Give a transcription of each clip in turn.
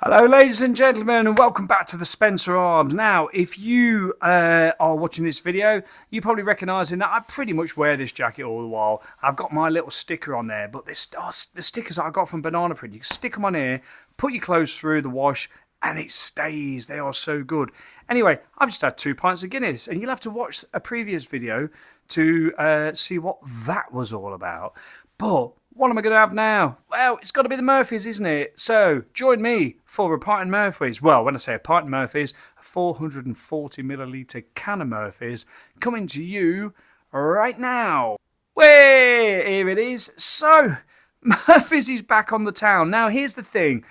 Hello ladies and gentlemen, and welcome back to the Spenowaffle. Now, if you are watching this video, you're probably recognising that I pretty much wear this jacket all the while. I've got my little sticker on there, but the stickers that I got from Banana Print, you can stick them on here, put your clothes through the wash, and it stays. They are so good. Anyway, I've just had 2 pints of Guinness, and you'll have to watch a previous video to see what that was all about. But what am I going to have now? Well, it's got to be the Murphys, isn't it? So join me for a pint of Murphys. Well, when I say a pint of Murphys, a 440 milliliter can of Murphys coming to you right now. Way, here it is. So Murphys is back on the town. Now, here's the thing.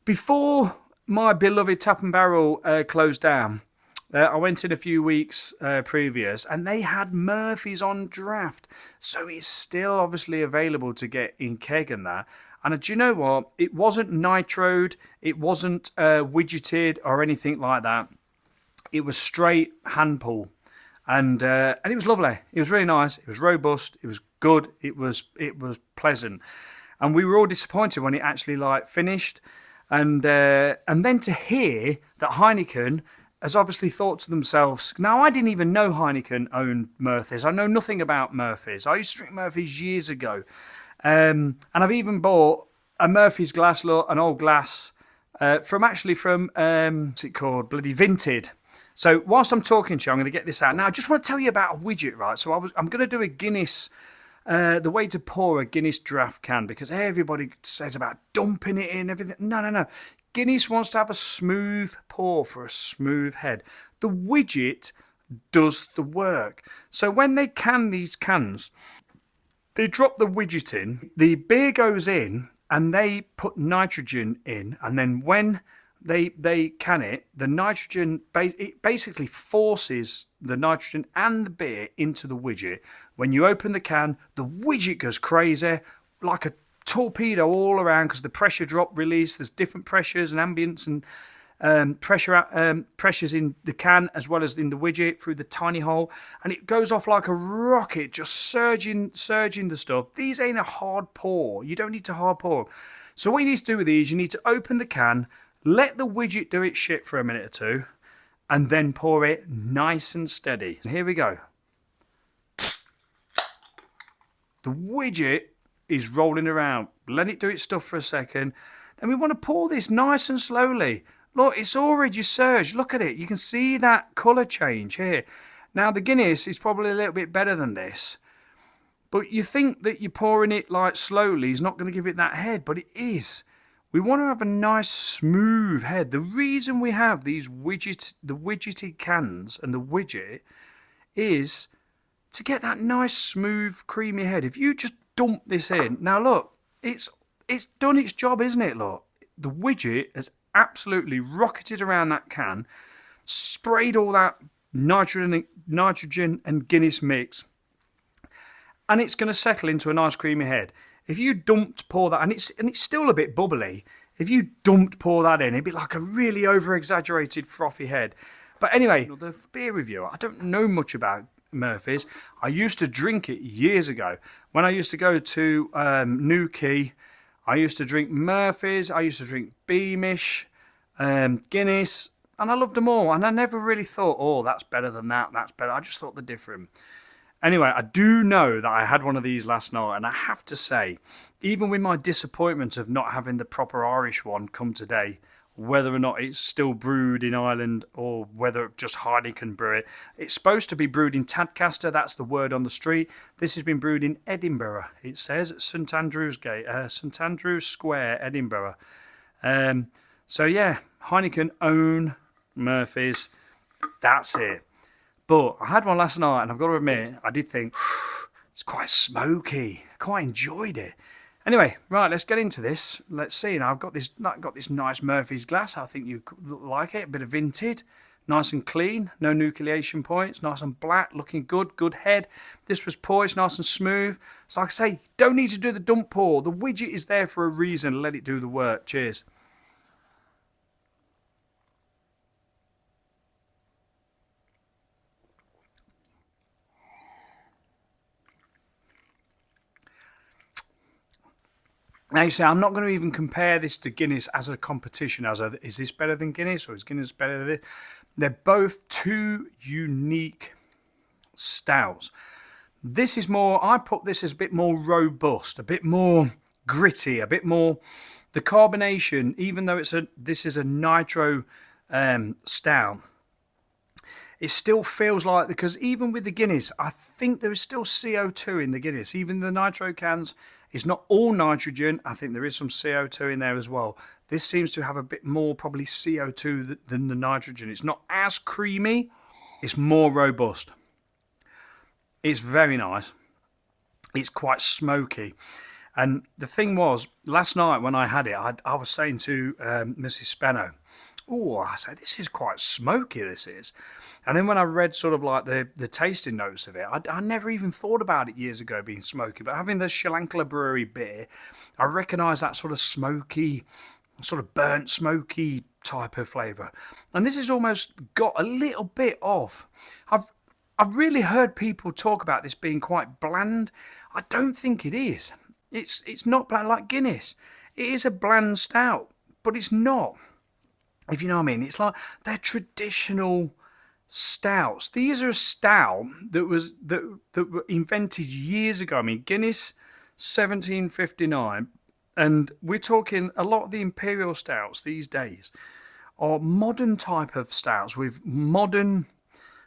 Before my beloved Tap and Barrel closed down, I went in a few weeks previous, and they had Murphy's on draft. So it's still obviously available to get in keg and that. And do you know what? It wasn't nitroed, it wasn't widgeted or anything like that. It was straight hand pull. And it was lovely. It was really nice. It was robust. It was good. It was pleasant. And we were all disappointed when it actually finished. And then to hear that Heineken has obviously thought to themselves, now I didn't even know Heineken owned Murphys. I know nothing about Murphys. I used to drink Murphys years ago. And I've even bought a Murphys glass, an old glass, from what's it called? Bloody Vinted. So whilst I'm talking to you, I'm going to get this out. Now, I just want to tell you about a widget, right? So I'm going to do a Guinness, the way to pour a Guinness draft can, because everybody says about dumping it in, everything. No. Guinness wants to have a smooth pour for a smooth head. The widget does the work. So when they can these cans, they drop the widget in, the beer goes in, and they put nitrogen in, and then when they can it, the nitrogen, it basically forces the nitrogen and the beer into the widget. When you open the can, the widget goes crazy, like a torpedo all around, because the pressure drop release, there's different pressures and ambience and pressures in the can as well as in the widget through the tiny hole, and it goes off like a rocket, just surging the stuff. These ain't a hard pour. You don't need to hard pour. So what you need to do with these, you need to open the can, let the widget do its shit for a minute or two, and then pour it nice and steady. Here we go. The widget is rolling around. Let it do its stuff for a second. Then we want to pour this nice and slowly. Look, it's already surged. Look at it. You can see that colour change here. Now, the Guinness is probably a little bit better than this. But you think that you're pouring it slowly is not going to give it that head, but it is. We want to have a nice smooth head. The reason we have these the widgeted cans and the widget is to get that nice smooth creamy head. If you just dump this in, now look, it's done its job, isn't it? Look, the widget has absolutely rocketed around that can, sprayed all that nitrogen and Guinness mix, and it's going to settle into a nice creamy head. If you pour that, and it's still a bit bubbly, if you pour that in, it'd be like a really over-exaggerated frothy head. But anyway, the beer reviewer, I don't know much about Murphys. I used to drink it years ago. When I used to go to New Quay, I used to drink Murphys, I used to drink Beamish, Guinness, and I loved them all. And I never really thought, oh, that's better than that, that's better. I just thought they're different. Anyway, I do know that I had one of these last night, and I have to say, even with my disappointment of not having the proper Irish one come today, whether or not it's still brewed in Ireland or whether just Heineken brew it, it's supposed to be brewed in Tadcaster, that's the word on the street. This has been brewed in Edinburgh, it says, at St Andrew's Square, Edinburgh. So yeah, Heineken own Murphys, that's it. But I had one last night, and I've got to admit, I did think, it's quite smoky. I quite enjoyed it. Anyway, right, let's get into this. Let's see. Now, I've got this nice Murphy's glass. I think you like it. A bit of vintage. Nice and clean. No nucleation points. Nice and black. Looking good. Good head. This was poised, nice and smooth. So like I say, don't need to do the dump pour. The widget is there for a reason. Let it do the work. Cheers. Now you say, I'm not going to even compare this to Guinness as a competition. Is this better than Guinness or is Guinness better than this? They're both two unique stouts. This is more, I put this as a bit more robust, a bit more gritty, a bit more, the carbonation, even though this is a nitro stout, it still feels like, because even with the Guinness, I think there is still CO2 in the Guinness. Even the nitro cans, it's not all nitrogen. I think there is some CO2 in there as well. This seems to have a bit more probably CO2 than the nitrogen. It's not as creamy. It's more robust. It's very nice. It's quite smoky. And the thing was, last night when I had it, I was saying to Mrs. Speno, oh, I said, this is quite smoky, this is. And then when I read sort of like the tasting notes of it, I never even thought about it years ago being smoky. But having the Sri Lanka Brewery beer, I recognise that sort of smoky, sort of burnt smoky type of flavour. And this has almost got a little bit of... I've really heard people talk about this being quite bland. I don't think it is. It's not bland like Guinness. It is a bland stout, but it's not. If you know what I mean. It's like they're traditional stouts. These are a stout that were invented years ago. I mean, Guinness, 1759, and we're talking a lot of the imperial stouts these days are modern type of stouts with modern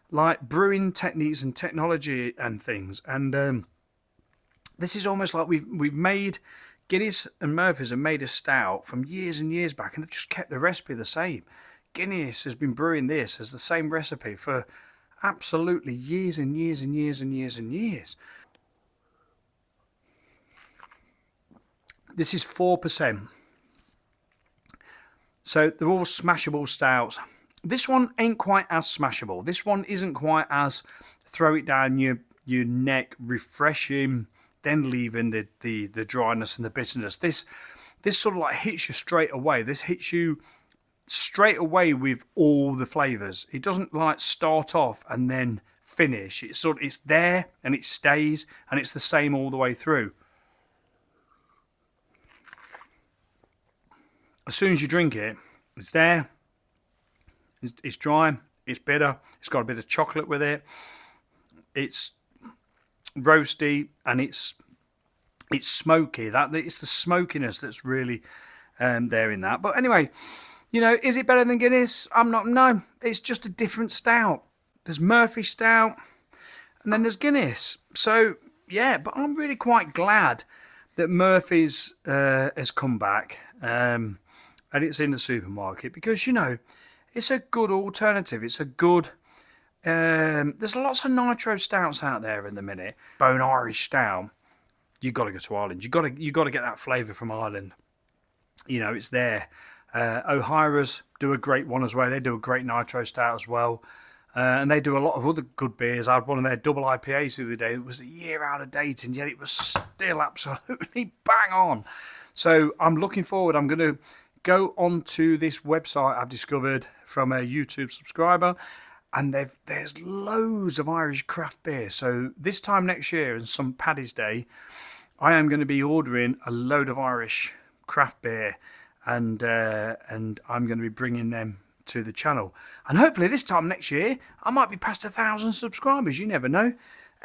like brewing techniques and technology and things. And this is almost like we've made Guinness and Murphy's have made a stout from years and years back, and they've just kept the recipe the same. Guinness has been brewing this as the same recipe for absolutely years and years and years and years and years. This is 4%. So they're all smashable stouts. This one ain't quite as smashable. This one isn't quite as throw it down your neck, refreshing, then leaving the dryness and the bitterness. This sort of like hits you straight away. This hits you straight away with all the flavours. It doesn't like start off and then finish. It's there and it stays, and it's the same all the way through. As soon as you drink it, it's there. It's dry. It's bitter. It's got a bit of chocolate with it. It's roasty and it's smoky. It's the smokiness that's really there in that. But anyway, you know, is it better than Guinness? No, it's just a different stout. There's Murphy Stout and then there's Guinness. So yeah, but I'm really quite glad that Murphy's has come back and it's in the supermarket, because, you know, it's a good alternative. It's a good... there's lots of nitro stouts out there in the minute. Bone Irish Stout. You've got to go to Ireland. You've got to get that flavour from Ireland. You know, it's there. O'Hara's do a great one as well. They do a great nitro stout as well. And they do a lot of other good beers. I had one of their double IPAs the other day. It was a year out of date, and yet it was still absolutely bang on. So I'm looking forward. I'm going to go onto this website I've discovered from a YouTube subscriber, and there's loads of Irish craft beer. So this time next year, and some Paddy's Day, I am going to be ordering a load of Irish craft beer, and I'm going to be bringing them to the channel. And hopefully this time next year, I might be past 1,000 subscribers. You never know.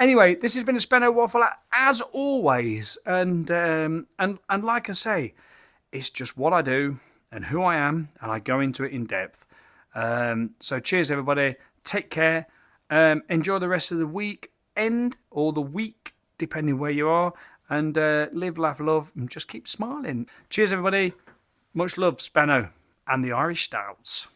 Anyway, this has been a Spenowaffle as always, and like I say, it's just what I do and who I am, and I go into it in depth. So cheers, everybody. Take care. Enjoy the rest of the weekend or the week, depending where you are. And live, laugh, love, and just keep smiling. Cheers, everybody. Much love, Speno and the Irish Stouts.